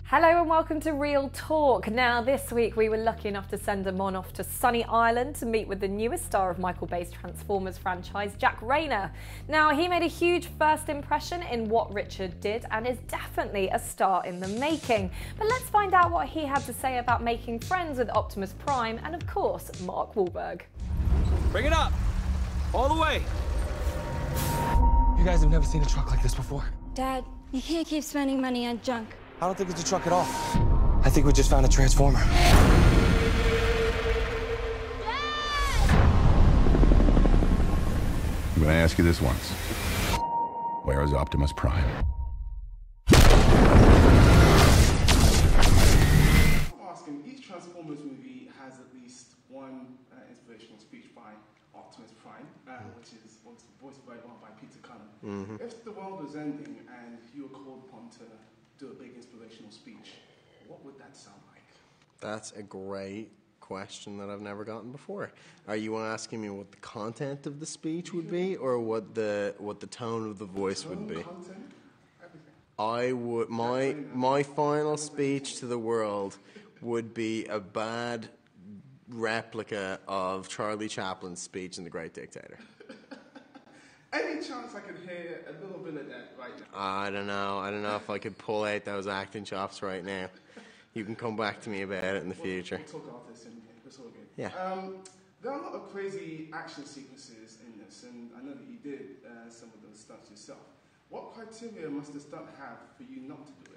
Hello and welcome to Real Talk. Now this week we were lucky enough to send Amon off to sunny Ireland to meet with the newest star of Michael Bay's Transformers franchise, Jack Reynor. Now he made a huge first impression in What Richard Did and is definitely a star in the making. But let's find out what he had to say about making friends with Optimus Prime and of course Mark Wahlberg. Bring it up! All the way! You guys have never seen a truck like this before. Dad, you can't keep spending money on junk. I don't think it's a truck at all. I think we just found a transformer. I'm gonna ask you this once. Where is Optimus Prime? I'm asking, each Transformers movie has at least one inspirational speech by Optimus Prime, which is voiced by Peter Cullen. If the world was ending and you were called upon to do a big inspirational speech, what would that sound like? That's a great question that I've never gotten before. Are you asking me what the content of the speech would be, or what the tone of the voice would be? Content, everything. I would my final speech to the world would be a bad replica of Charlie Chaplin's speech in The Great Dictator. Any chance I could hear a little bit of that right now? I don't know if I could pull out those acting chops right now. You can come back to me about it in the future. We'll talk about this in here. It's all good. Yeah. There are a lot of crazy action sequences in this, and I know that you did some of those stunts yourself. What criteria must a stunt have for you not to do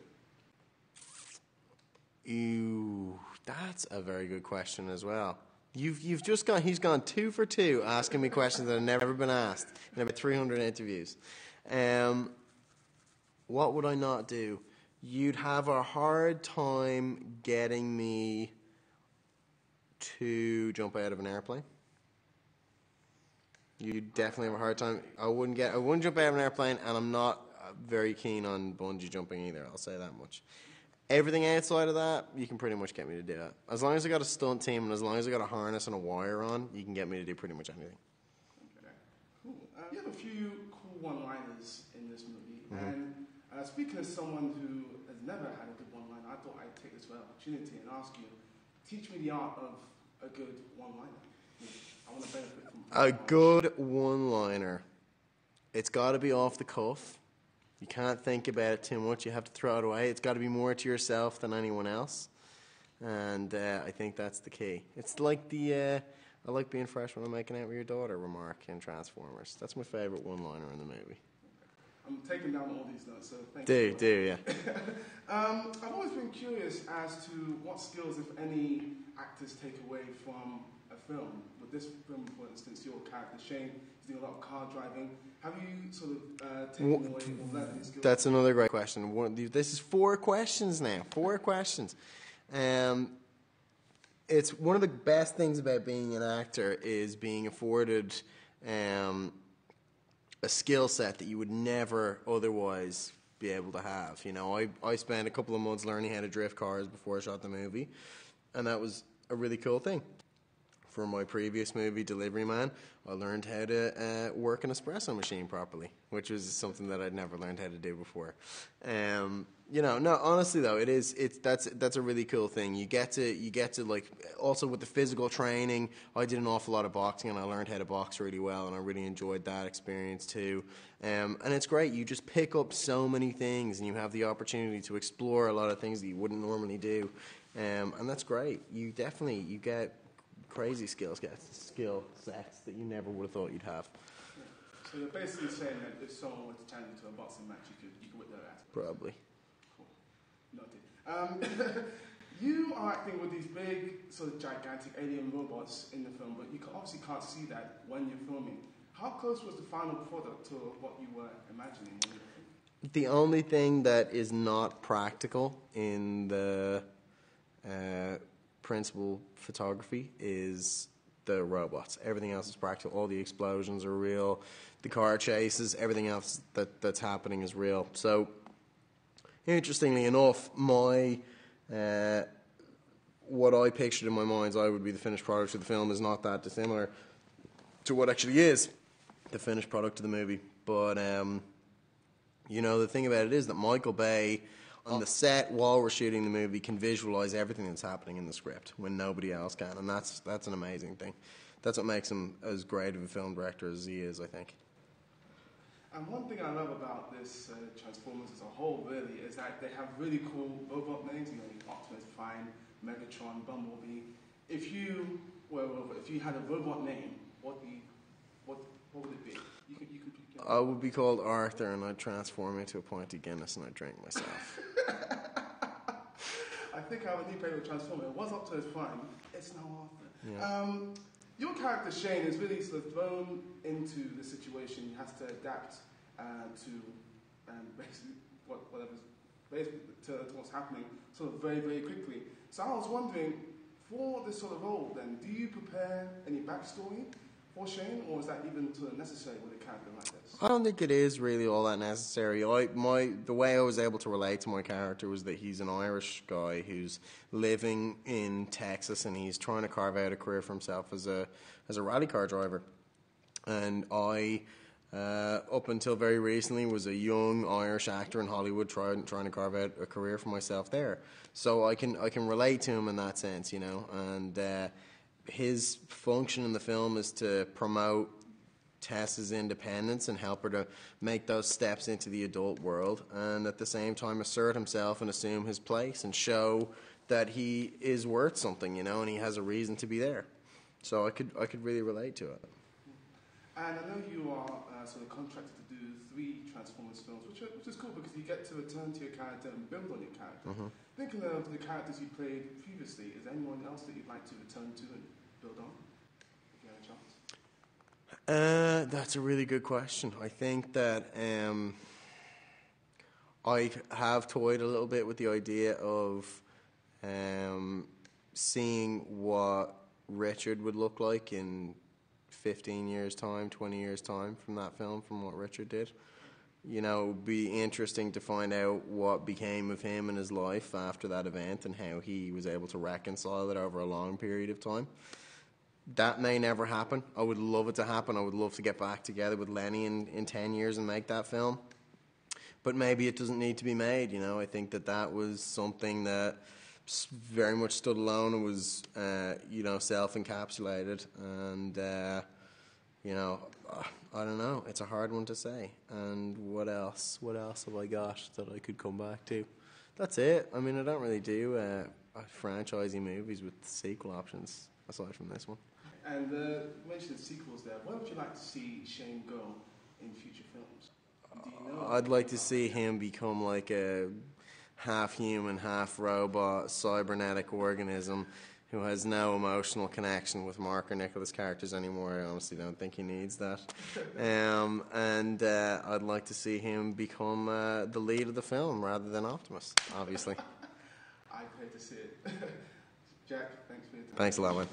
it? Ew, that's a very good question as well. He's gone 2 for 2 asking me questions that have never been asked in about 300 interviews. What would I not do? You'd have a hard time getting me to jump out of an airplane. You'd definitely have a hard time. I wouldn't jump out of an airplane, and I'm not very keen on bungee jumping either, I'll say that much. Everything outside of that, you can pretty much get me to do it. As long as I got a stunt team and as long as I got a harness and a wire on, you can get me to do pretty much anything. Okay, cool. You have a few cool one-liners in this movie, and speaking as someone who has never had a good one-liner, I thought I'd take this opportunity and ask you, teach me the art of a good one-liner. I want to benefit from a good one-liner. It's got to be off the cuff. You can't think about it too much. You have to throw it away. It's got to be more to yourself than anyone else. And I think that's the key. It's like the I like being fresh when I'm making out with your daughter remark in Transformers. That's my favourite one-liner in the movie. I'm taking down all these notes, so thank you. Yeah. I've always been curious as to what skills, if any, actors take away from a film. With this film, for instance, your character Shane is doing a lot of car driving. Have you sort of taken away or learned any skills? That's another great question. This is 4 questions now. 4 questions. It's one of the best things about being an actor is being afforded a skill set that you would never otherwise be able to have. You know, I spent a couple of months learning how to drift cars before I shot the movie, and that was a really cool thing. For my previous movie, Delivery Man, I learned how to work an espresso machine properly, which was something that I'd never learned how to do before. Honestly though, that's a really cool thing. You get to like, also with the physical training, I did an awful lot of boxing and I learned how to box really well, and I really enjoyed that experience too. And it's great. You just pick up so many things, and you have the opportunity to explore a lot of things that you wouldn't normally do, and that's great. You get crazy skill sets that you never would have thought you'd have. So you're basically saying that if someone were to challenge you to a boxing match, you could whip their ass? Probably. Cool. Noted. You are acting with these big, sort of gigantic alien robots in the film, but you obviously can't see that when you're filming. How close was the final product to what you were imagining when you were filming? The only thing that is not practical in the principal photography is the robots. Everything else is practical. All the explosions are real. The car chases, everything else that's happening is real. So, interestingly enough, what I pictured in my mind's eye would be the finished product of the film is not that dissimilar to what actually is the finished product of the movie. But, the thing about it is that Michael Bay, on the set while we're shooting the movie can visualize everything that's happening in the script when nobody else can, and that's an amazing thing. That's what makes him as great of a film director as he is, I think. And one thing I love about this Transformers as a whole, really, is that they have really cool robot names. You know, Optimus Prime, Megatron, Bumblebee. If you had a robot name, what would it be? You can pick it. I would be called Arthur, and I'd transform into a Pointy Guinness, and I'd drink myself. I think our new favorite Transformer was Optimus Prime. It's now Arthur. Yeah. Your character Shane is really sort of thrown into the situation. He has to adapt to what's happening sort of very, very quickly. So I was wondering, for this sort of role, then, do you prepare any backstory for Shane, or is that even sort of necessary with a character like this? I don't think it is really all that necessary. The way I was able to relate to my character was that he's an Irish guy who's living in Texas, and he's trying to carve out a career for himself as a rally car driver. And I, up until very recently, was a young Irish actor in Hollywood trying to carve out a career for myself there. So I can relate to him in that sense, you know. And his function in the film is to promote Tessa's independence and help her to make those steps into the adult world, and at the same time assert himself and assume his place and show that he is worth something, you know, and he has a reason to be there. So I could really relate to it. And I know you are sort of contracted to do 3 Transformers films, which is cool because you get to return to your character and build on your character. Mm-hmm. Thinking of the characters you played previously, is there anyone else that you'd like to return to and build on, if you had a chance? That's a really good question. I think that I have toyed a little bit with the idea of seeing what Richard would look like in 15 years' time, 20 years' time from that film, from what Richard did. You know, it would be interesting to find out what became of him in his life after that event and how he was able to reconcile it over a long period of time. That may never happen. I would love it to happen. I would love to get back together with Lenny in 10 years and make that film. But maybe it doesn't need to be made, you know. I think that was something that very much stood alone and was, you know, self-encapsulated. And, you know, I don't know. It's a hard one to say. And what else? What else have I got that I could come back to? That's it. I mean, I don't really do franchising movies with sequel options aside from this one. And you mentioned sequels there. Where would you like to see Shane go in future films? Do you know? I'd like to see him become like a half-human, half-robot, cybernetic organism who has no emotional connection with Mark or Nicholas' characters anymore. I honestly don't think he needs that. And I'd like to see him become the lead of the film rather than Optimus, obviously. I'd hate to see it. Jack, thanks for your time. Thanks a lot, man.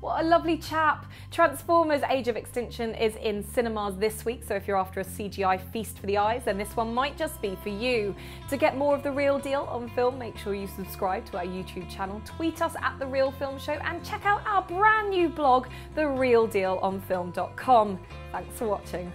What a lovely chap. Transformers Age of Extinction is in cinemas this week, so if you're after a CGI feast for the eyes, then this one might just be for you. To get more of The Real Deal on Film, make sure you subscribe to our YouTube channel, tweet us at The Real Film Show, and check out our brand new blog, therealdealonfilm.com. Thanks for watching.